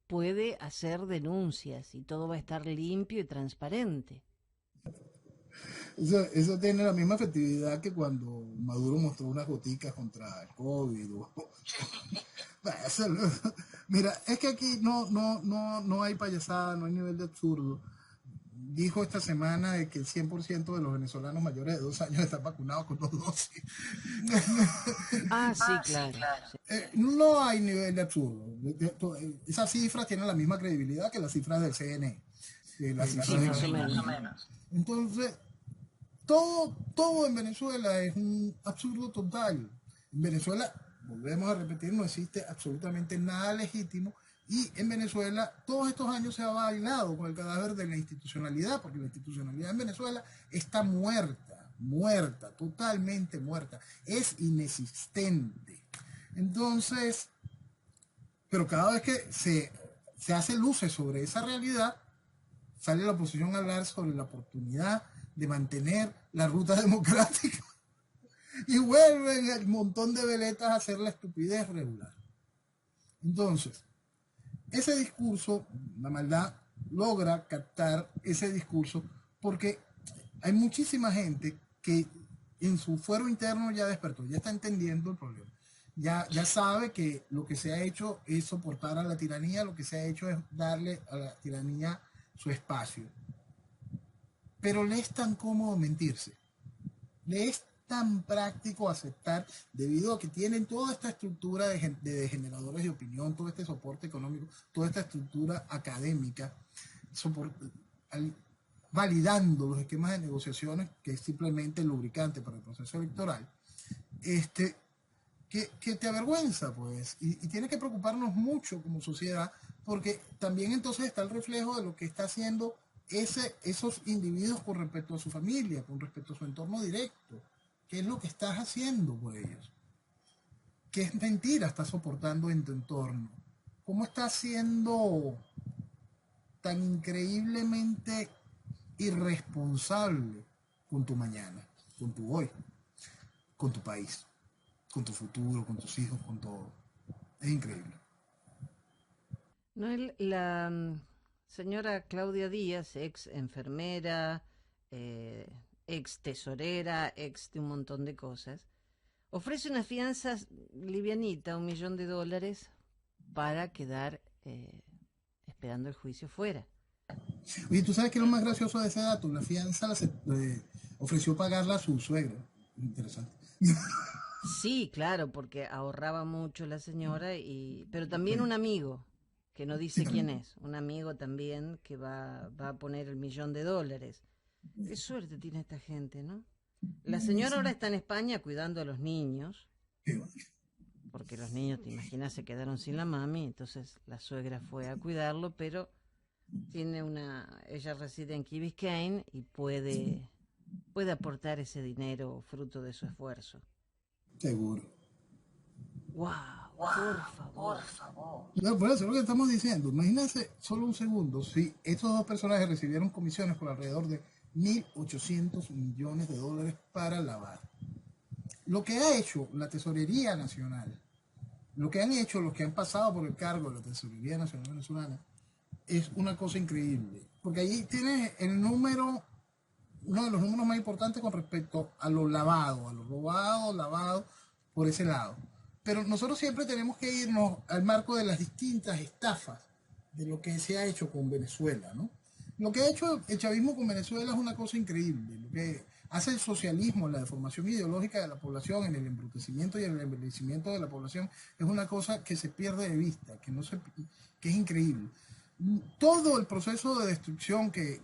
puede hacer denuncias y todo va a estar limpio y transparente. Eso tiene la misma efectividad que cuando Maduro mostró unas goticas contra el COVID. Bah, mira, es que aquí no hay payasada, no hay nivel de absurdo. Dijo esta semana de que el 100% de los venezolanos mayores de 2 años están vacunados con 2 dosis. Ah, sí, claro. Sí. No hay nivel de absurdo. Esas cifras tienen la misma credibilidad que las cifras del CNE. Las Sí, cifras más o de... menos. Entonces, todo en Venezuela es un absurdo total. En Venezuela, volvemos a repetir, no existe absolutamente nada legítimo y en Venezuela todos estos años se ha bailado con el cadáver de la institucionalidad, porque la institucionalidad en Venezuela está muerta, totalmente muerta, es inexistente. Entonces, pero cada vez que se hace luces sobre esa realidad, sale la oposición a hablar sobre la oportunidad de mantener la ruta democrática y vuelven el montón de veletas a hacer la estupidez regular. Entonces, ese discurso, la maldad logra captar ese discurso porque hay muchísima gente que en su fuero interno ya despertó, ya está entendiendo el problema. Ya sabe que lo que se ha hecho es soportar a la tiranía, lo que se ha hecho es darle a la tiranía su espacio. Pero le es tan cómodo mentirse, le es tan práctico aceptar, debido a que tienen toda esta estructura de generadores de opinión, todo este soporte económico, toda esta estructura académica, validando los esquemas de negociaciones, que es simplemente el lubricante para el proceso electoral, que te avergüenza, pues, y tiene que preocuparnos mucho como sociedad, porque también entonces está el reflejo de lo que está haciendo esos individuos con respecto a su familia, con respecto a su entorno directo. ¿Qué es lo que estás haciendo por ellos? ¿Qué es mentira estás soportando en tu entorno? ¿Cómo estás siendo tan increíblemente irresponsable con tu mañana, con tu hoy, con tu país, con tu futuro, con tus hijos, con todo? Es increíble. No, la señora Claudia Díaz, ex enfermera, ex tesorera, ex de un montón de cosas, ofrece una fianza livianita, $1.000.000, para quedar esperando el juicio fuera. Oye, ¿tú sabes qué es lo más gracioso de ese dato? La fianza ofreció pagarla a su suegro. Interesante. Sí, claro, porque ahorraba mucho la señora, pero también un amigo, que no Sí, dice quién también. es, un amigo también que va a poner el $1.000.000. Qué suerte tiene esta gente, ¿no? La señora ahora está en España cuidando a los niños, Qué bueno. porque los niños, te imaginas, se quedaron sin la mami, entonces la suegra fue a cuidarlo, pero ella reside en Key Biscayne y puede aportar ese dinero fruto de su esfuerzo. Seguro. ¡Wow! Por favor. Pero por eso es lo que estamos diciendo. Imagínense solo un segundo si estos dos personajes recibieron comisiones por alrededor de 1.800 millones de dólares para lavar. Lo que ha hecho la Tesorería Nacional, lo que han hecho los que han pasado por el cargo de la Tesorería Nacional Venezolana, es una cosa increíble. Porque allí tienes el número, uno de los números más importantes con respecto a lo lavado, a lo robado, lavado, por ese lado. Pero nosotros siempre tenemos que irnos al marco de las distintas estafas de lo que se ha hecho con Venezuela, ¿no? Lo que ha hecho el chavismo con Venezuela es una cosa increíble. Lo que hace el socialismo en la deformación ideológica de la población, en el embrutecimiento y el envejecimiento de la población, es una cosa que se pierde de vista, que es increíble. Todo el proceso de destrucción que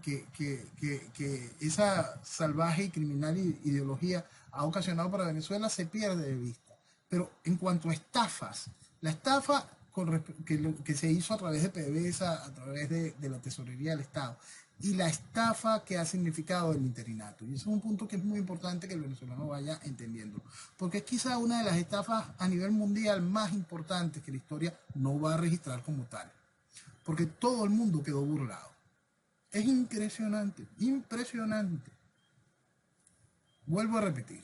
esa salvaje y criminal ideología ha ocasionado para Venezuela se pierde de vista. Pero en cuanto a estafas, la estafa que se hizo a través de PDVSA, a través de la tesorería del Estado, y la estafa que ha significado el interinato. Y ese es un punto que es muy importante que el venezolano vaya entendiendo. Porque es quizá una de las estafas a nivel mundial más importantes que la historia no va a registrar como tal. Porque todo el mundo quedó burlado. Es impresionante, impresionante. Vuelvo a repetir.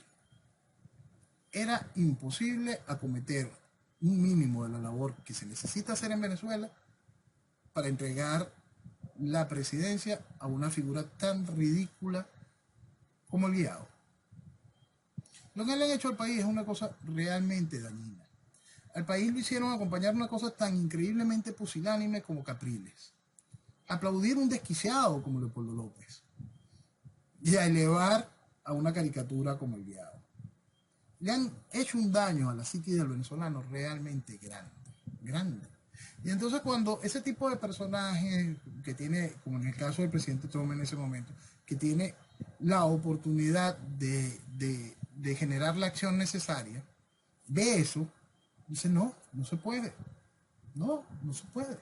Era imposible acometer un mínimo de la labor que se necesita hacer en Venezuela para entregar la presidencia a una figura tan ridícula como el Guiado. Lo que le han hecho al país es una cosa realmente dañina. Al país lo hicieron acompañar una cosa tan increíblemente pusilánime como Capriles. Aplaudir un desquiciado como Leopoldo López. Y a elevar a una caricatura como el Guiado. Le han hecho un daño a la psique del venezolano realmente grande. Grande. Y entonces cuando ese tipo de personaje que tiene, como en el caso del presidente Trump en ese momento, que tiene la oportunidad de generar la acción necesaria, ve eso, dice no, no se puede. No, no se puede.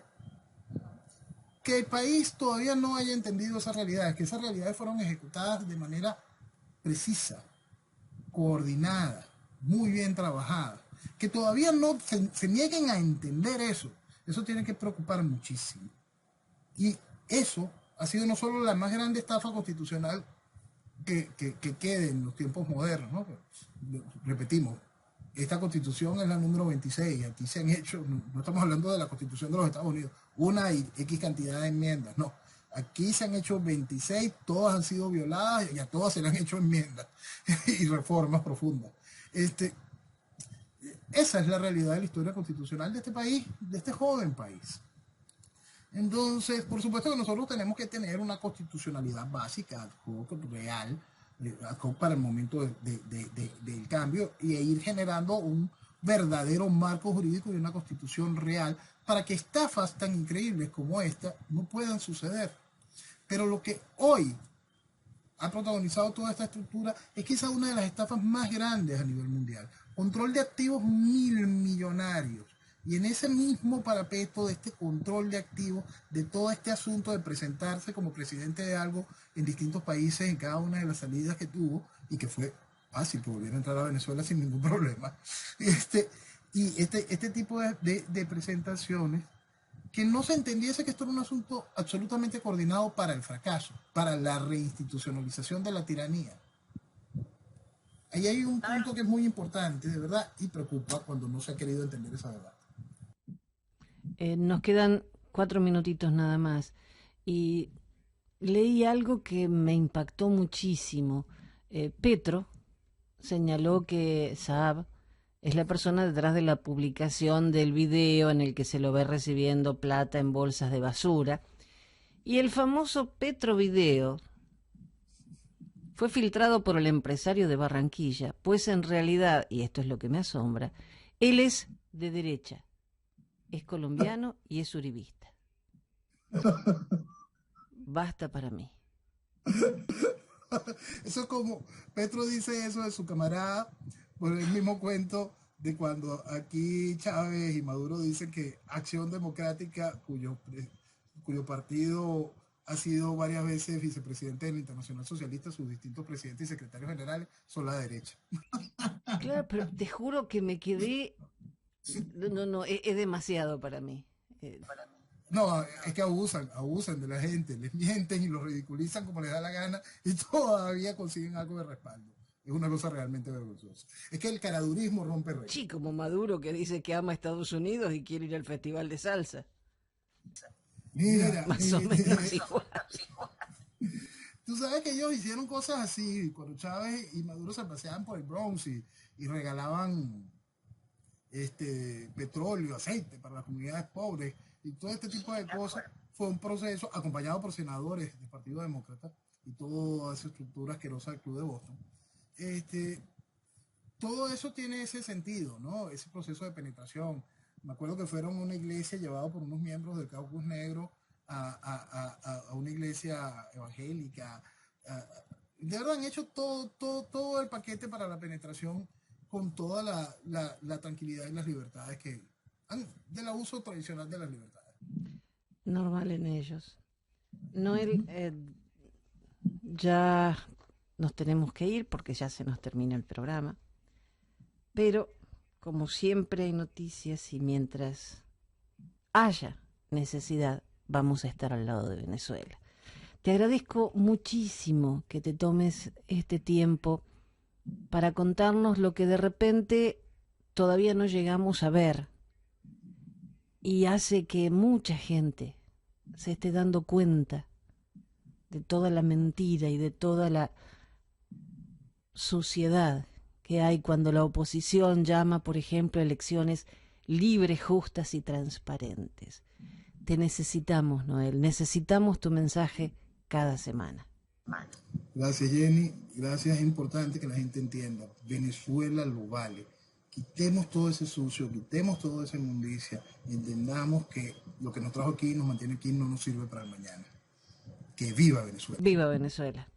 Que el país todavía no haya entendido esas realidades, que esas realidades fueron ejecutadas de manera precisa, coordinada, muy bien trabajada, que todavía no se nieguen a entender eso tiene que preocupar muchísimo. Y eso ha sido no solo la más grande estafa constitucional que quede en los tiempos modernos, ¿no? Repetimos, esta constitución es la número 26, aquí se han hecho, no estamos hablando de la constitución de los Estados Unidos, una y X cantidad de enmiendas, no. Aquí se han hecho 26, todas han sido violadas y a todas se le han hecho enmiendas y reformas profundas. Esa es la realidad de la historia constitucional de este país, de este joven país. Entonces, por supuesto que nosotros tenemos que tener una constitucionalidad básica, real, para el momento del cambio y ir generando un verdadero marco jurídico y una constitución real para que estafas tan increíbles como esta no puedan suceder. Pero lo que hoy ha protagonizado toda esta estructura es quizá una de las estafas más grandes a nivel mundial. Control de activos millonarios. Y en ese mismo parapeto de este control de activos, de todo este asunto de presentarse como presidente de algo en distintos países, en cada una de las salidas que tuvo, y que fue fácil que volviera a entrar a Venezuela sin ningún problema. Este tipo de presentaciones, que no se entendiese que esto era un asunto absolutamente coordinado para el fracaso, para la reinstitucionalización de la tiranía. Ahí hay un punto que es muy importante, de verdad, y preocupa cuando no se ha querido entender esa verdad. Nos quedan 4 minutitos nada más. Y leí algo que me impactó muchísimo. Petro señaló que Saab es la persona detrás de la publicación del video en el que se lo ve recibiendo plata en bolsas de basura. Y el famoso Petro Video fue filtrado por el empresario de Barranquilla, pues en realidad, y esto es lo que me asombra, él es de derecha, es colombiano y es uribista. Basta para mí. Eso es como Petro dice eso de su camarada por el mismo cuento de cuando aquí Chávez y Maduro dicen que Acción Democrática, cuyo partido ha sido varias veces vicepresidente del Internacional Socialista, sus distintos presidentes y secretarios generales son la derecha. Claro, pero te juro que me quedé... No, es demasiado para mí. No, es que abusan de la gente, les mienten y los ridiculizan como les da la gana y todavía consiguen algo de respaldo. Es una cosa realmente vergonzosa. Es que el caradurismo rompe reglas. Sí, como Maduro que dice que ama a Estados Unidos y quiere ir al festival de salsa. Mira, más o menos igual. Tú sabes que ellos hicieron cosas así cuando Chávez y Maduro se paseaban por el Bronx y regalaban petróleo, aceite para las comunidades pobres y todo este tipo de cosas. Fue un proceso acompañado por senadores del Partido Demócrata y toda esa estructura asquerosa del Club de Boston. Todo eso tiene ese sentido, ¿no? Ese proceso de penetración. Me acuerdo que fueron a una iglesia llevado por unos miembros del Caucus Negro a una iglesia evangélica. De verdad han hecho todo el paquete para la penetración con toda la tranquilidad y las libertades del abuso tradicional de las libertades. Normal en ellos. Noel, ya nos tenemos que ir porque ya se nos termina el programa. Pero, como siempre hay noticias y mientras haya necesidad, vamos a estar al lado de Venezuela. Te agradezco muchísimo que te tomes este tiempo para contarnos lo que de repente todavía no llegamos a ver y hace que mucha gente se esté dando cuenta de toda la mentira y de toda suciedad que hay cuando la oposición llama, por ejemplo, a elecciones libres, justas y transparentes. Te necesitamos, Noel, necesitamos tu mensaje cada semana. Gracias, Jenny. Gracias, es importante que la gente entienda. Venezuela lo vale. Quitemos todo ese sucio, quitemos toda esa inmundicia y entendamos que lo que nos trajo aquí, nos mantiene aquí, no nos sirve para el mañana. Que viva Venezuela. Viva Venezuela.